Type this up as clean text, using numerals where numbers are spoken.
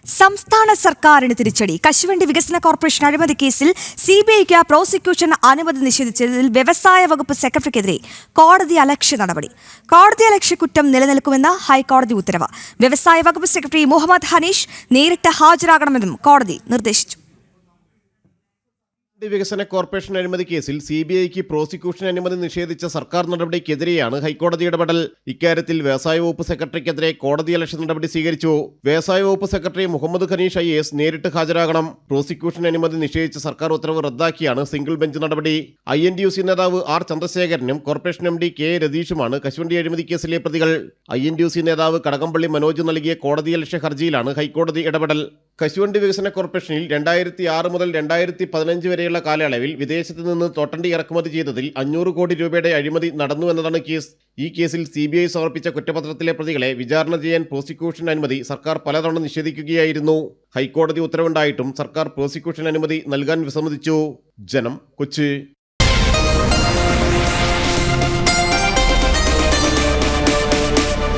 സംസ്ഥാന സർക്കാരിന് തിരിച്ചടി. കശുവണ്ടി വികസന കോർപ്പറേഷൻ അഴിമതി കേസിൽ സിബിഐക്ക് പ്രോസിക്യൂഷൻ അനുമതി നിഷേധിച്ചതിൽ വ്യവസായ വകുപ്പ് സെക്രട്ടറിക്കെതിരെ കോടതി അലക്ഷ്യ നടപടി. കോടതി അലക്ഷ്യ കുറ്റം നിലനിൽക്കുമെന്ന് ഹൈക്കോടതി ഉത്തരവ്. വ്യവസായ വകുപ്പ് സെക്രട്ടറി മുഹമ്മദ് ഹനീഷ് നേരിട്ട് ഹാജരാകണമെന്നും കോടതി നിർദ്ദേശിച്ചു. വികസന കോർപ്പറേഷൻ അഴിമതി കേസിൽ സിബിഐക്ക് പ്രോസിക്യൂഷൻ അനുമതി നിഷേധിച്ച സർക്കാർ നടപടിക്കെതിരെയാണ് ഹൈക്കോടതി ഇടപെടൽ. ഇക്കാര്യത്തിൽ വ്യവസായ വകുപ്പ് സെക്രട്ടറിക്കെതിരെ കോടതിയലക്ഷ്യ നടപടി സ്വീകരിച്ചു. വ്യവസായ വകുപ്പ് സെക്രട്ടറി മുഹമ്മദ് ഖനീഷ് IAS നേരിട്ട് ഹാജരാകണം. പ്രോസിക്യൂഷൻ അനുമതി നിഷേധിച്ച സർക്കാർ ഉത്തരവ് റദ്ദാക്കിയാണ് സിംഗിൾ ബെഞ്ച് നടപടി. INTUC നേതാവ് R ചന്ദ്രശേഖരനും കോർപ്പറേഷൻ MD K രതീഷുമാണ് കശുവണ്ടി അഴിമതി കേസിലെ പ്രതികൾ. INTUC നേതാവ് കടകംപള്ളി മനോജ് നൽകിയ കോടതിയലക്ഷ്യ ഹർജിയിലാണ് ഹൈക്കോടതി ഇടപെടൽ. കശുവണ്ടി വികസന കോർപ്പറേഷനിൽ 2006 മുതൽ 2015 വരെയുള്ള കാലയളവിൽ വിദേശത്ത് നിന്ന് തോട്ടണ്ടി ഇറക്കുമതി ചെയ്തതിൽ 500 കോടി രൂപയുടെ അഴിമതി നടന്നുവെന്നതാണ് കേസ്. ഈ കേസിൽ CBI സമർപ്പിച്ച കുറ്റപത്രത്തിലെ പ്രതികളെ വിചാരണ ചെയ്യാൻ പ്രോസിക്യൂഷൻ അനുമതി സർക്കാർ പലതവണ നിഷേധിക്കുകയായിരുന്നു. ഹൈക്കോടതി ഉത്തരവുണ്ടായിട്ടും സർക്കാർ പ്രോസിക്യൂഷൻ അനുമതി നൽകാൻ വിസമ്മതിച്ചു. ജനം, കൊച്ചി.